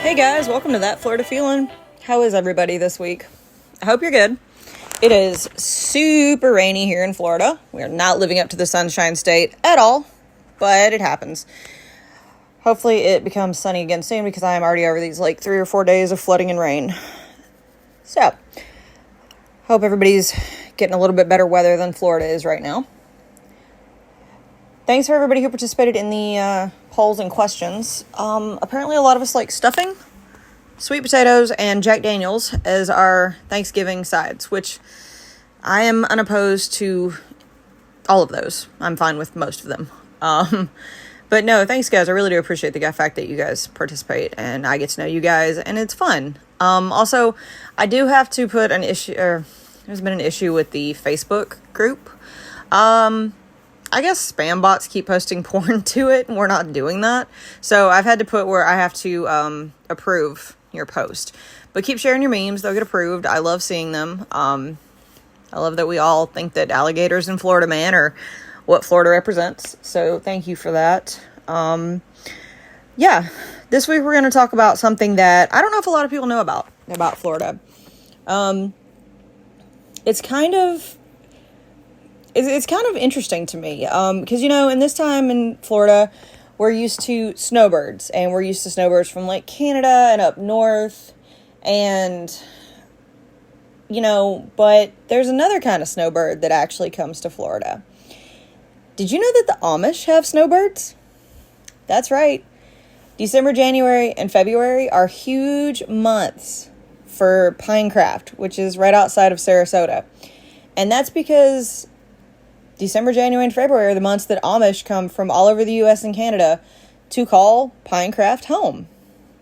Hey guys, welcome to That Florida Feeling. How is everybody this week? I hope you're good. It is super rainy here in Florida. We are not living up to the sunshine state at all, but it happens. Hopefully it becomes sunny again soon because I am already over these like 3 or 4 days of flooding and rain. So, hope everybody's getting a little bit better weather than Florida is right now. Thanks for everybody who participated in the polls and questions. Apparently a lot of us like stuffing, sweet potatoes, and Jack Daniels as our Thanksgiving sides, which I am unopposed to all of those. I'm fine with most of them. But no, thanks guys. I really do appreciate the fact that you guys participate and I get to know you guys and it's fun. Also, I do have to put an issue, there's been an issue with the Facebook group. I guess spam bots keep posting porn to it, and we're not doing that. So I've had to put where I have to approve your post. But keep sharing your memes. They'll get approved. I love seeing them. I love that we all think that alligators in Florida, man, are what Florida represents. So thank you for that. Yeah, this week we're going to talk about something that I don't know if a lot of people know about Florida. It's kind of interesting to me, because, in this time in Florida, we're used to snowbirds, and we're used to snowbirds from, like, Canada and up north, and, but there's another kind of snowbird that actually comes to Florida. Did you know that the Amish have snowbirds? That's right. December, January, and February are huge months for Pinecraft, which is right outside of Sarasota, and that's because December, January, and February are the months that Amish come from all over the U.S. and Canada to call Pinecraft home.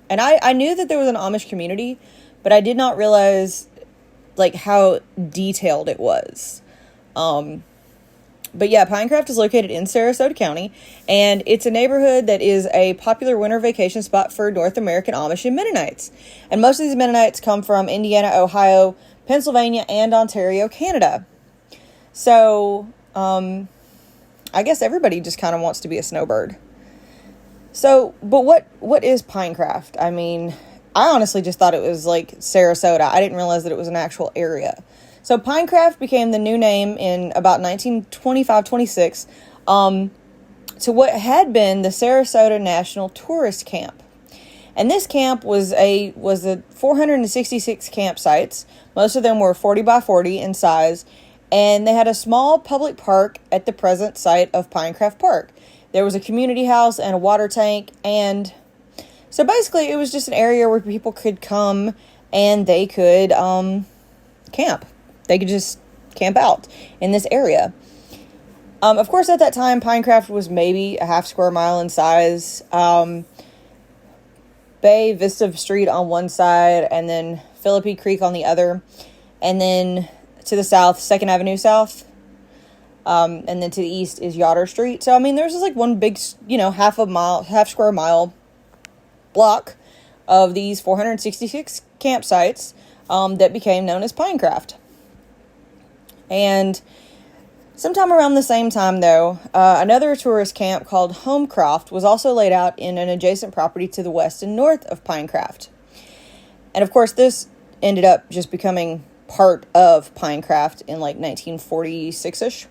And I knew that there was an Amish community, but I did not realize, like, how detailed it was. But yeah, Pinecraft is located in Sarasota County, and it's a neighborhood that is a popular winter vacation spot for North American Amish and Mennonites. And most of these Mennonites come from Indiana, Ohio, Pennsylvania, and Ontario, Canada. So I guess everybody just kind of wants to be a snowbird. So, but what is Pinecraft? I mean, I honestly just thought it was like Sarasota. I didn't realize that it was an actual area. So Pinecraft became the new name in about 1925-26 to what had been the Sarasota National Tourist Camp. And this camp was a 466 campsites. Most of them were 40 by 40 in size. And they had a small public park at the present site of Pinecraft Park. There was a community house and a water tank. And so basically it was just an area where people could come and they could camp. They could just camp out in this area. Of course, at that time, Pinecraft was maybe a half square mile in size. Bay Vista Street on one side and then Philippi Creek on the other. And then to the south, 2nd Avenue South. And then to the east is Yoder Street. So, I mean, there's just like one big, half square mile block of these 466 campsites that became known as Pinecraft. And sometime around the same time, though, another tourist camp called Homecroft was also laid out in an adjacent property to the west and north of Pinecraft. And, of course, this ended up just becoming part of Pinecraft in like 1946-ish.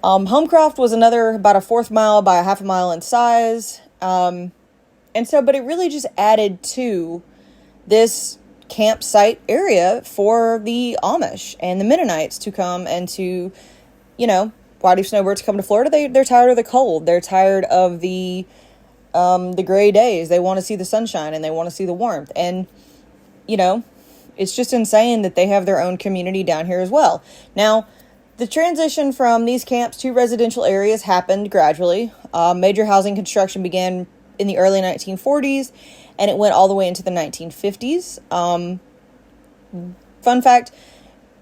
Homecroft was another about a 1/4 mile by a 1/2 mile in size. But it really just added to this campsite area for the Amish and the Mennonites to come and to, why do snowbirds come to Florida? They're tired of the cold. They're tired of the gray days. They want to see the sunshine and they want to see the warmth. And, it's just insane that they have their own community down here as well. Now, the transition from these camps to residential areas happened gradually. Major housing construction began in the early 1940s, and it went all the way into the 1950s. Fun fact,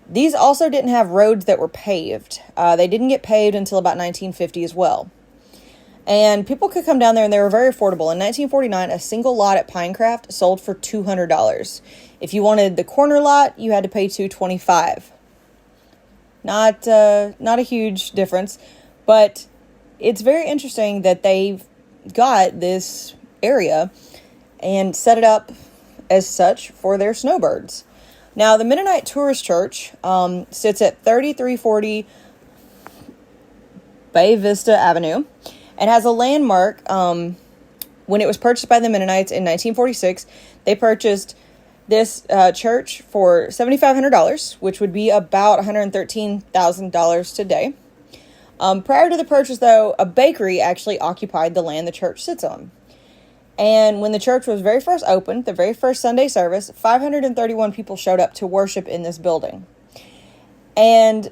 these also didn't have roads that were paved. They didn't get paved until about 1950 as well. And people could come down there and they were very affordable. In 1949, a single lot at Pinecraft sold for $200. If you wanted the corner lot, you had to pay $225. Not a huge difference, but it's very interesting that they've got this area and set it up as such for their snowbirds. Now, the Mennonite Tourist Church sits at 3340 Bay Vista Avenue and has a landmark. When it was purchased by the Mennonites in 1946, they purchased this church for $7,500, which would be about $113,000 today. Prior to the purchase, though, a bakery actually occupied the land the church sits on. And when the church was very first opened, the very first Sunday service, 531 people showed up to worship in this building. And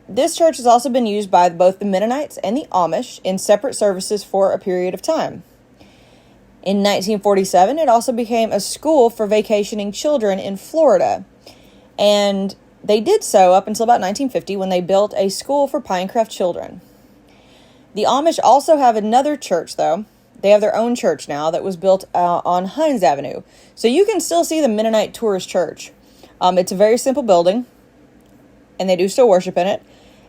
this church has also been used by both the Mennonites and the Amish in separate services for a period of time. In 1947, it also became a school for vacationing children in Florida. And they did so up until about 1950 when they built a school for Pinecraft children. The Amish also have another church, though. They have their own church now that was built on Hines Avenue. So you can still see the Mennonite Tourist Church. It's a very simple building, and they do still worship in it.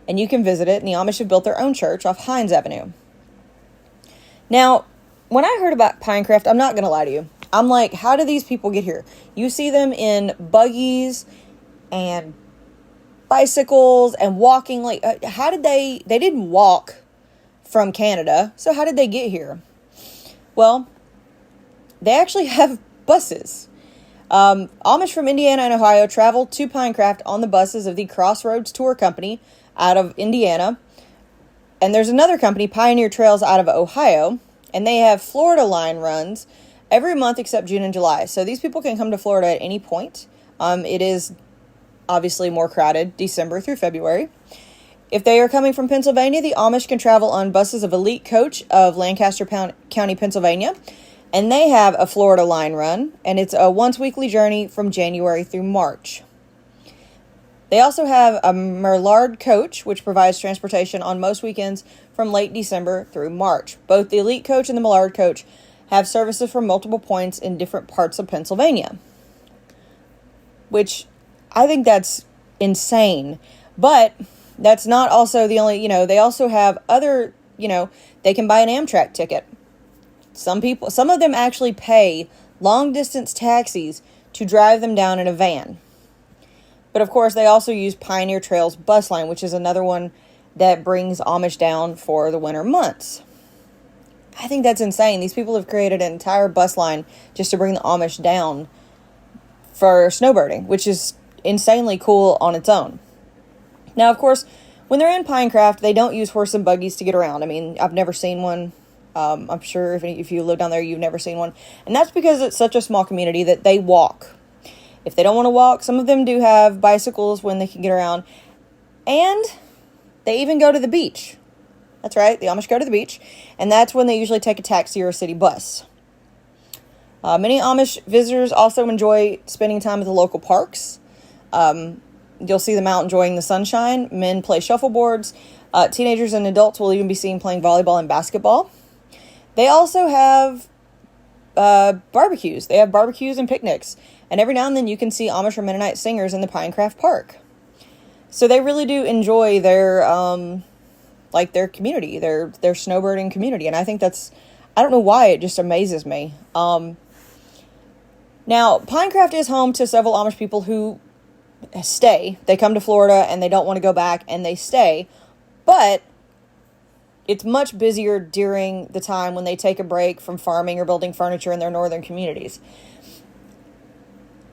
And you can visit it, and the Amish have built their own church off Hines Avenue. Now, when I heard about Pinecraft, I'm not going to lie to you. I'm like, how do these people get here? You see them in buggies and bicycles and walking. Like, how did they didn't walk from Canada, so how did they get here? Well, they actually have buses. Amish from Indiana and Ohio travel to Pinecraft on the buses of the Crossroads Tour Company out of Indiana. And there's another company, Pioneer Trails, out of Ohio. And they have Florida line runs every month except June and July. So these people can come to Florida at any point. It is obviously more crowded December through February. If they are coming from Pennsylvania, the Amish can travel on buses of Elite Coach of Lancaster County, Pennsylvania. And they have a Florida line run, and it's a once-weekly journey from January through March. They also have a Merlard Coach, which provides transportation on most weekends from late December through March. Both the Elite Coach and the Merlard Coach have services from multiple points in different parts of Pennsylvania, which I think that's insane. But that's not also the only, they also have other, they can buy an Amtrak ticket. Some of them actually pay long-distance taxis to drive them down in a van. But of course, they also use Pioneer Trails bus line, which is another one that brings Amish down for the winter months. I think that's insane. These people have created an entire bus line just to bring the Amish down for snowbirding, which is insanely cool on its own. Now, of course, when they're in Pinecraft, they don't use horse and buggies to get around. I mean, I've never seen one. I'm sure if you live down there, you've never seen one. And that's because it's such a small community that they walk. If they don't want to walk, some of them do have bicycles when they can get around. And they even go to the beach. That's right, the Amish go to the beach. And that's when they usually take a taxi or a city bus. Many Amish visitors also enjoy spending time at the local parks. You'll see them out enjoying the sunshine. Men play shuffleboards. Teenagers and adults will even be seen playing volleyball and basketball. They also have barbecues. They have barbecues and picnics. And every now and then you can see Amish or Mennonite singers in the Pinecraft Park. So they really do enjoy their their community, their snowbirding community. And I think I don't know why, it just amazes me. Now, Pinecraft is home to several Amish people who stay. They come to Florida and they don't want to go back and they stay. But it's much busier during the time when they take a break from farming or building furniture in their northern communities.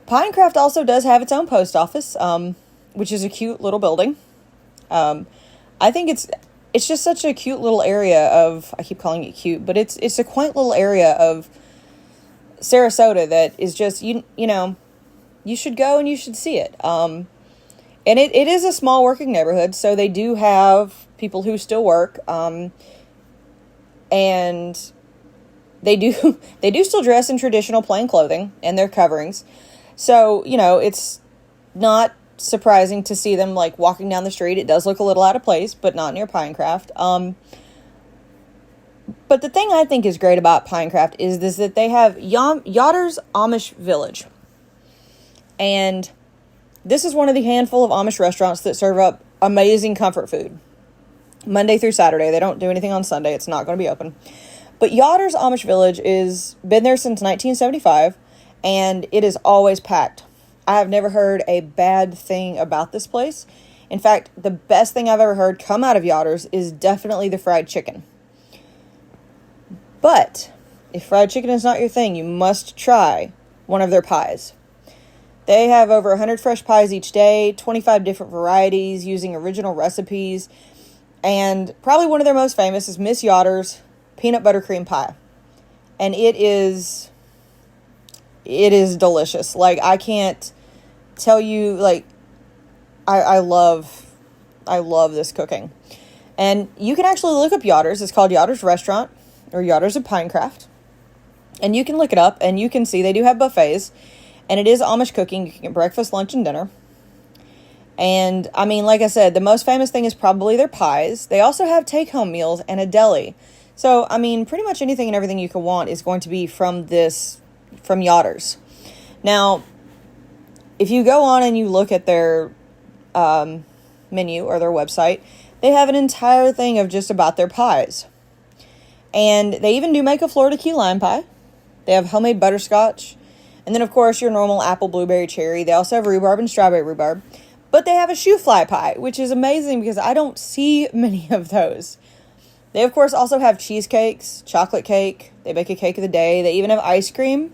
Pinecraft also does have its own post office, which is a cute little building. I think it's just such a cute little area of, I keep calling it cute, but it's a quaint little area of Sarasota that is just, you should go and you should see it. And it is a small working neighborhood, so they do have people who still work, and they do still dress in traditional plain clothing and their coverings. So, it's not surprising to see them like walking down the street. It does look a little out of place, but not near Pinecraft. But the thing I think is great about Pinecraft is this, that they have Yotter's Amish Village. And this is one of the handful of Amish restaurants that serve up amazing comfort food. Monday through Saturday. They don't do anything on Sunday. It's not going to be open. But Yotter's Amish Village is been there since 1975, and it is always packed. I have never heard a bad thing about this place. In fact, the best thing I've ever heard come out of Yotter's is definitely the fried chicken. But if fried chicken is not your thing, you must try one of their pies. They have over 100 fresh pies each day, 25 different varieties using original recipes, and probably one of their most famous is Miss Yotter's peanut butter cream pie. And it is delicious. Like, I can't tell you, like, I love this cooking. And you can actually look up Yotter's. It's called Yotter's Restaurant, or Yotter's of Pinecraft. And you can look it up, and you can see they do have buffets. And it is Amish cooking. You can get breakfast, lunch, and dinner. And, I mean, like I said, the most famous thing is probably their pies. They also have take-home meals and a deli. So, I mean, pretty much anything and everything you could want is going to be from Yotter's. Now, if you go on and you look at their menu or their website, they have an entire thing of just about their pies. And they even do make a Florida key lime pie. They have homemade butterscotch. And then, of course, your normal apple, blueberry, cherry. They also have rhubarb and strawberry rhubarb. But they have a shoe fly pie, which is amazing because I don't see many of those. They, of course, also have cheesecakes, chocolate cake. They bake a cake of the day. They even have ice cream.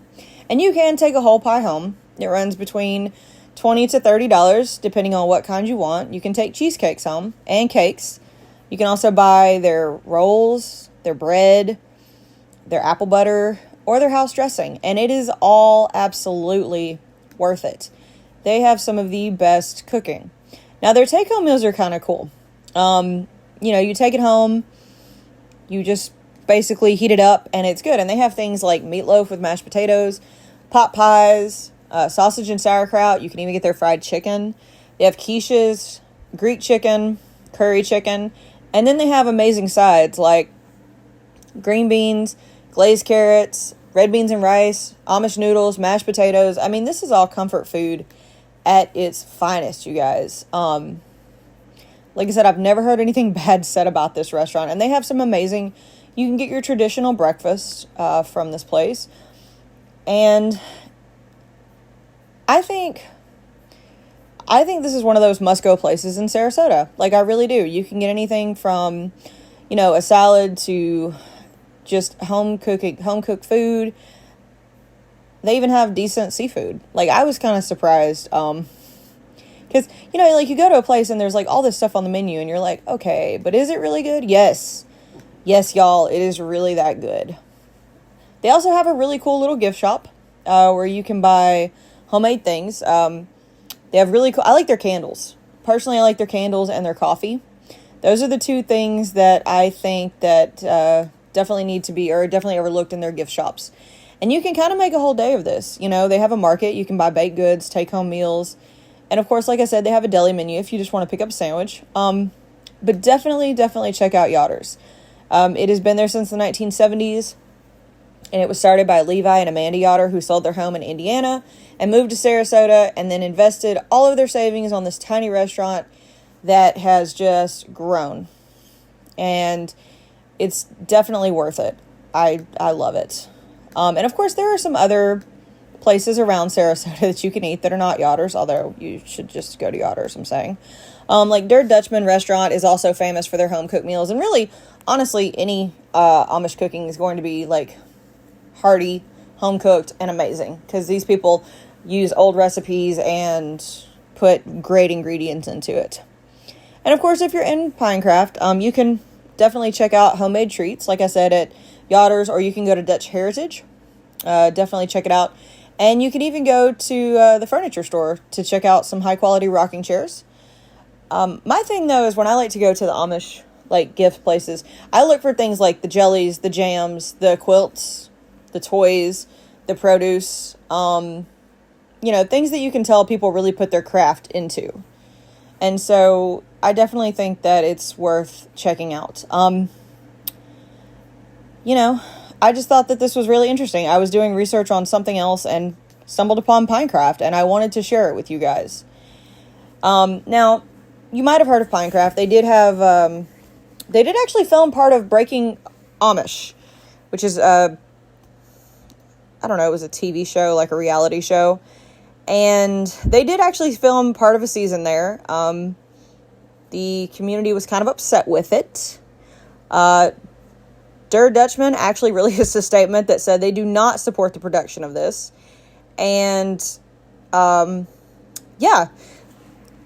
And you can take a whole pie home. It runs between $20 to $30, depending on what kind you want. You can take cheesecakes home and cakes. You can also buy their rolls, their bread, their apple butter, or their house dressing. And it is all absolutely worth it. They have some of the best cooking. Now, their take-home meals are kind of cool. You take it home, you just basically heat it up, and it's good. And they have things like meatloaf with mashed potatoes, pot pies, sausage and sauerkraut. You can even get their fried chicken. They have quiches, Greek chicken, curry chicken, and then they have amazing sides like green beans, glazed carrots, red beans and rice, Amish noodles, mashed potatoes. I mean, this is all comfort food at its finest, you guys. Like I said, I've never heard anything bad said about this restaurant, and they have some amazing, you can get your traditional breakfast from this place. And I think this is one of those must-go places in Sarasota. Like, I really do. You can get anything from, a salad to just home-cooked food. They even have decent seafood. Like, I was kind of surprised. Because, you go to a place and there's, like, all this stuff on the menu and you're like, okay, but is it really good? Yes. Yes, y'all, it is really that good. They also have a really cool little gift shop where you can buy homemade things. They have really cool, I like their candles. Personally, I like their candles and their coffee. Those are the two things that I think that definitely need to be, or definitely overlooked in their gift shops. And you can kind of make a whole day of this. They have a market. You can buy baked goods, take-home meals. And, of course, like I said, they have a deli menu if you just want to pick up a sandwich. But definitely check out Yotter's. It has been there since the 1970s. And it was started by Levi and Amanda Yotter, who sold their home in Indiana and moved to Sarasota and then invested all of their savings on this tiny restaurant that has just grown. And it's definitely worth it. I love it. And, of course, there are some other places around Sarasota that you can eat that are not Yotter's, although you should just go to Yotter's, I'm saying. Like Der Dutchman restaurant is also famous for their home-cooked meals. And really, honestly, any Amish cooking is going to be, like, hearty, home-cooked, and amazing. Because these people use old recipes and put great ingredients into it. And, of course, if you're in Pinecraft, you can definitely check out homemade treats, like I said, at Yotter's, or you can go to Dutch Heritage. Definitely check it out. And you can even go to the furniture store to check out some high-quality rocking chairs. My thing, though, is when I like to go to the Amish, gift places, I look for things like the jellies, the jams, the quilts, the toys, the produce, things that you can tell people really put their craft into. And so I definitely think that it's worth checking out. I just thought that this was really interesting. I was doing research on something else and stumbled upon Pinecraft, and I wanted to share it with you guys. Now, you might have heard of Pinecraft. They did actually film part of Breaking Amish, which is I don't know, it was a TV show, like a reality show. And they did actually film part of a season there. The community was kind of upset with it. Der Dutchman actually released a statement that said they do not support the production of this. And, yeah.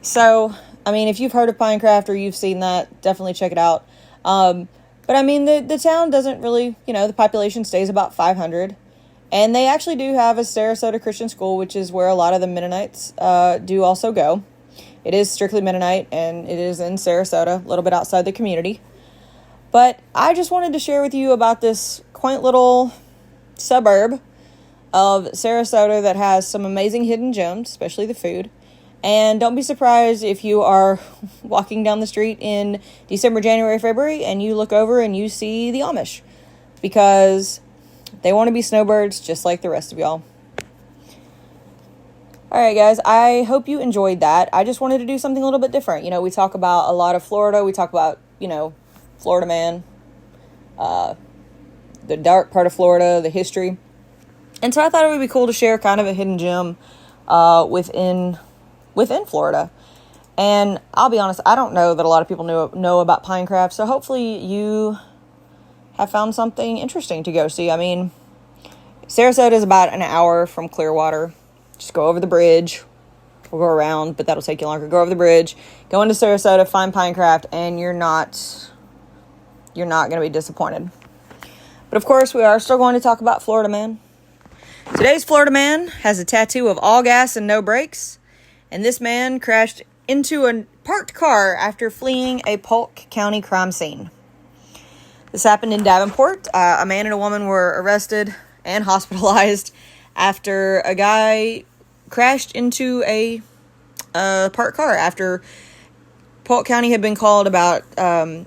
So, I mean, if you've heard of Pinecraft or you've seen that, definitely check it out. But, I mean, the town doesn't really, the population stays about 500. And they actually do have a Sarasota Christian school, which is where a lot of the Mennonites do also go. It is strictly Mennonite, and it is in Sarasota, a little bit outside the community. But I just wanted to share with you about this quaint little suburb of Sarasota that has some amazing hidden gems, especially the food. And don't be surprised if you are walking down the street in December, January, February, and you look over and you see the Amish. Because they want to be snowbirds just like the rest of y'all. Alright guys, I hope you enjoyed that. I just wanted to do something a little bit different. We talk about a lot of Florida. We talk about, Florida Man, the dark part of Florida, the history. And so I thought it would be cool to share kind of a hidden gem within Florida. And I'll be honest, I don't know that a lot of people know about Pinecraft, so hopefully you have found something interesting to go see. I mean, Sarasota is about an hour from Clearwater. Just go over the bridge. We'll go around, but that'll take you longer. Go over the bridge, go into Sarasota, find Pinecraft, and you're not going to be disappointed. But of course, we are still going to talk about Florida Man. Today's Florida Man has a tattoo of all gas and no brakes, and this man crashed into a parked car after fleeing a Polk County crime scene. This happened in Davenport. A man and a woman were arrested and hospitalized after a guy crashed into a parked car after Polk County had been called about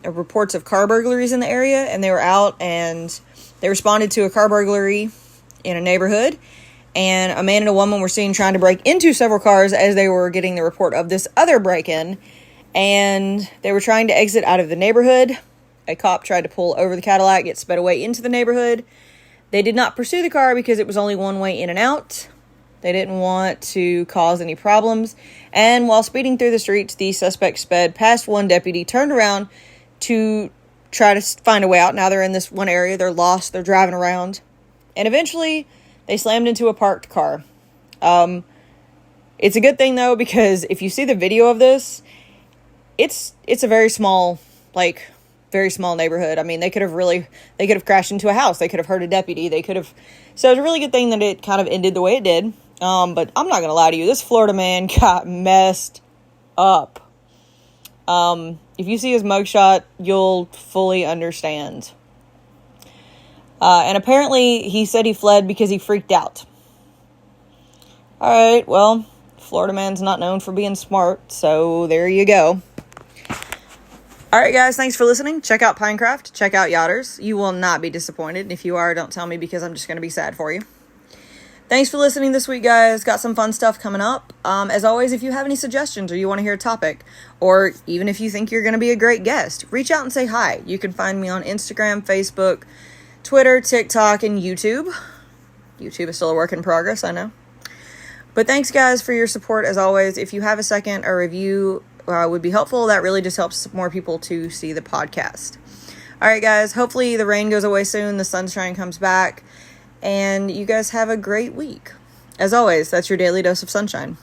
reports of car burglaries in the area, and they were out and they responded to a car burglary in a neighborhood, and a man and a woman were seen trying to break into several cars as they were getting the report of this other break-in, and they were trying to exit out of the neighborhood. A cop tried to pull over the Cadillac, get sped away into the neighborhood. They did not pursue the car because it was only one way in and out. They didn't want to cause any problems. And while speeding through the streets, the suspect sped past one deputy, turned around to try to find a way out. Now they're in this one area. They're lost. They're driving around. And eventually, they slammed into a parked car. It's a good thing, though, because if you see the video of this, it's a very small neighborhood. I mean, they could have crashed into a house. They could have hurt a deputy. So it's a really good thing that it kind of ended the way it did. But I'm not going to lie to you. This Florida man got messed up. If you see his mugshot, you'll fully understand. And apparently he said he fled because he freaked out. All right, well, Florida man's not known for being smart, so there you go. All right, guys, thanks for listening. Check out Pinecraft. Check out Yachters. You will not be disappointed. And if you are, don't tell me because I'm just going to be sad for you. Thanks for listening this week, guys. Got some fun stuff coming up. As always, if you have any suggestions or you want to hear a topic, or even if you think you're going to be a great guest, reach out and say hi. You can find me on Instagram, Facebook, Twitter, TikTok, and YouTube. YouTube is still a work in progress, I know. But thanks, guys, for your support, as always. If you have a second, a review would be helpful. That really just helps more people to see the podcast. All right, guys, hopefully the rain goes away soon, the sunshine comes back, and you guys have a great week. As always, that's your daily dose of sunshine.